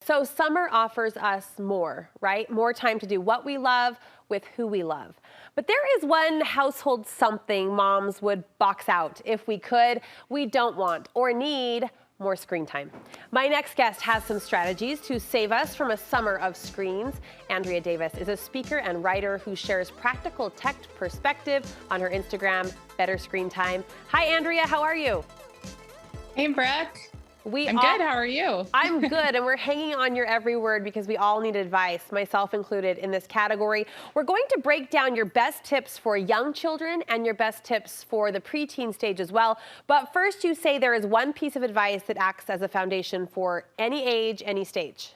So summer offers us more, right? More time to do what we love with who we love. But there is one household something moms would box out if we could. We don't want or need more screen time. My next guest has some strategies to save us from a summer of screens. Andrea Davis is a speaker and writer who shares practical tech perspective on her Instagram, Better Screen Time. Hi, Andrea. How are you? Hey, Brooke. I'm good. How are you? I'm good, and we're hanging on your every word because we all need advice, myself included, in this category. We're going to break down your best tips for young children and your best tips for the preteen stage as well. But first, you say there is one piece of advice that acts as a foundation for any age, any stage.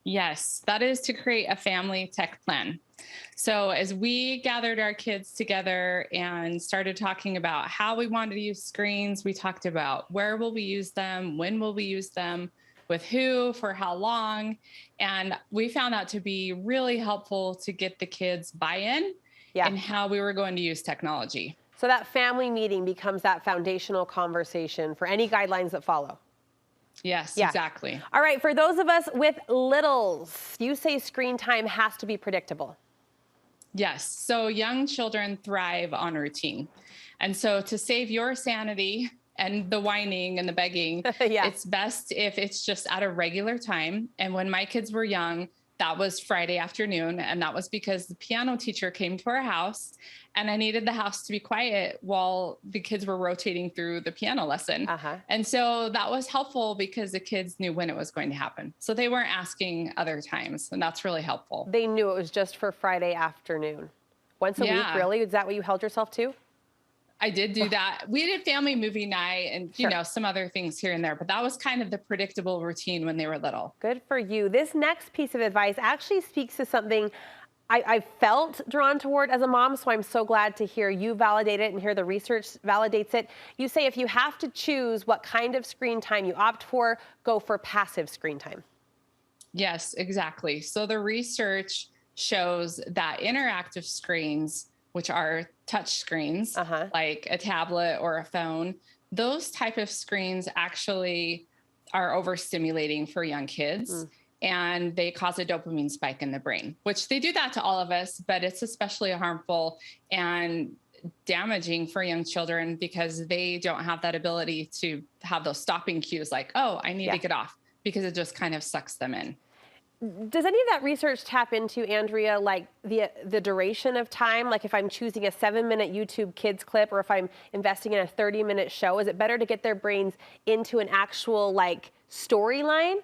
Yes, that is to create a family tech plan. So as we gathered our kids together and started talking about how we wanted to use screens, we talked about where will we use them, when will we use them, with who, for how long. And we found that to be really helpful to get the kids buy-in in how we were going to use technology. So that family meeting becomes that foundational conversation for any guidelines that follow. Yes, exactly. All right, for those of us with littles, you say screen time has to be predictable. Yes. So young children thrive on routine. And so to save your sanity and the whining and the begging, it's best if it's just at a regular time. And when my kids were young, that was Friday afternoon. And that was because the piano teacher came to our house and I needed the house to be quiet while the kids were rotating through the piano lesson. And so that was helpful because the kids knew when it was going to happen. So they weren't asking other times. And that's really helpful. They knew it was just for Friday afternoon. Once a week, really? Is that what you held yourself to? I did do that. We did family movie night and, you know, some other things here and there, but that was kind of the predictable routine when they were little. Good for you. This next piece of advice actually speaks to something I felt drawn toward as a mom, so I'm so glad to hear you validate it and hear the research validates it. You say if you have to choose what kind of screen time you opt for, go for passive screen time. Yes, exactly. So the research shows that interactive screens, which are touch screens, like a tablet or a phone, those type of screens actually are overstimulating for young kids. And they cause a dopamine spike in the brain, which they do that to all of us, but it's especially harmful and damaging for young children because they don't have that ability to have those stopping cues like, oh, I need to get off, because it just kind of sucks them in. Does any of that research tap into, Andrea, like the duration of time? Like if I'm choosing a 7-minute YouTube kids clip or if I'm investing in a 30-minute show, is it better to get their brains into an actual like storyline?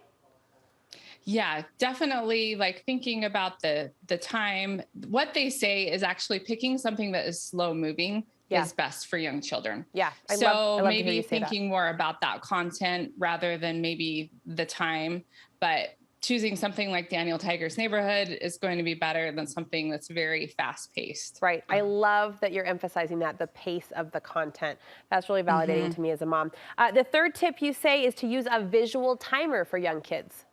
Yeah, definitely. Like thinking about the time, what they say is actually picking something that is slow moving is best for young children. I So love maybe thinking more about that content rather than maybe the time, but choosing something like Daniel Tiger's Neighborhood is going to be better than something that's very fast paced. Right. I love that you're emphasizing that, the pace of the content. That's really validating to me as a mom. The third tip you say is to use a visual timer for young kids.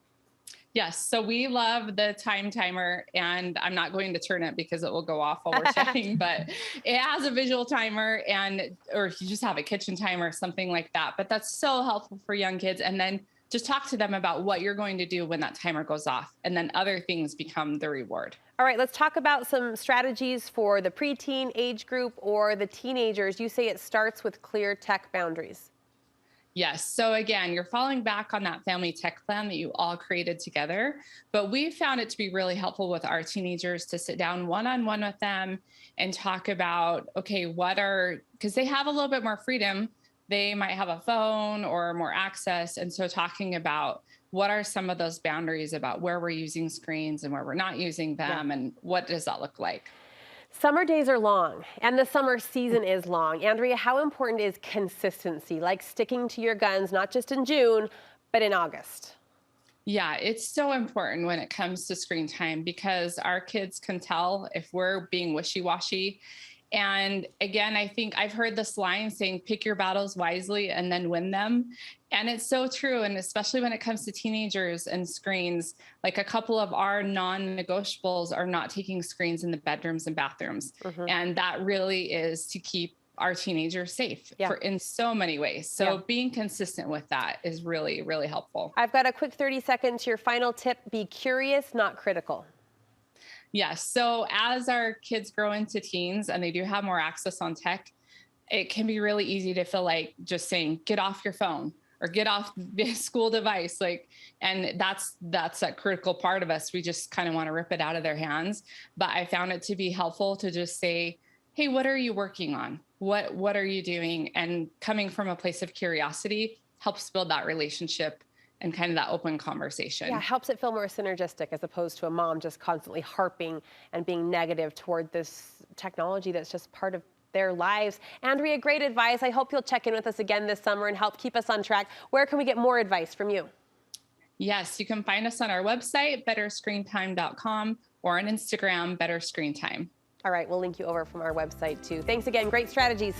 Yes. So we love the time timer, and I'm not going to turn it because it will go off while we're chatting, but it has a visual timer, and, or if you just have a kitchen timer, something like that. But that's so helpful for young kids. And then just talk to them about what you're going to do when that timer goes off, and then other things become the reward. All right, let's talk about some strategies for the preteen age group or the teenagers. You say it starts with clear tech boundaries. Yes. So again, you're falling back on that family tech plan that you all created together. But we found it to be really helpful with our teenagers to sit down one-on-one with them and talk about, okay, because they have a little bit more freedom. They might have a phone or more access. And so talking about what are some of those boundaries about where we're using screens and where we're not using them, and what does that look like? Summer days are long, and the summer season is long. Andrea, how important is consistency, like sticking to your guns, not just in June, but in August? Yeah, it's so important when it comes to screen time because our kids can tell if we're being wishy-washy. And again, I think I've heard this line saying, pick your battles wisely and then win them. And it's so true. And especially when it comes to teenagers and screens, like a couple of our non-negotiables are not taking screens in the bedrooms and bathrooms. And that really is to keep our teenagers safe Yeah. in so many ways. So Yeah. being consistent with that is really, really helpful. I've got a quick 30 seconds. Your final tip, be curious, not critical. Yes. So as our kids grow into teens and they do have more access on tech, it can be really easy to feel like just saying, get off your phone or get off the school device. Like, and that's a critical part of us. We just kind of want to rip it out of their hands. But I found it to be helpful to just say, hey, what are you working on? What are you doing? And coming from a place of curiosity helps build that relationship and kind of that open conversation. Yeah, helps it feel more synergistic as opposed to a mom just constantly harping and being negative toward this technology that's just part of their lives. Andrea, great advice. I hope you'll check in with us again this summer and help keep us on track. Where can we get more advice from you? Yes, you can find us on our website, betterscreentime.com, or on Instagram, betterscreentime. All right, we'll link you over from our website too. Thanks again. Great strategies.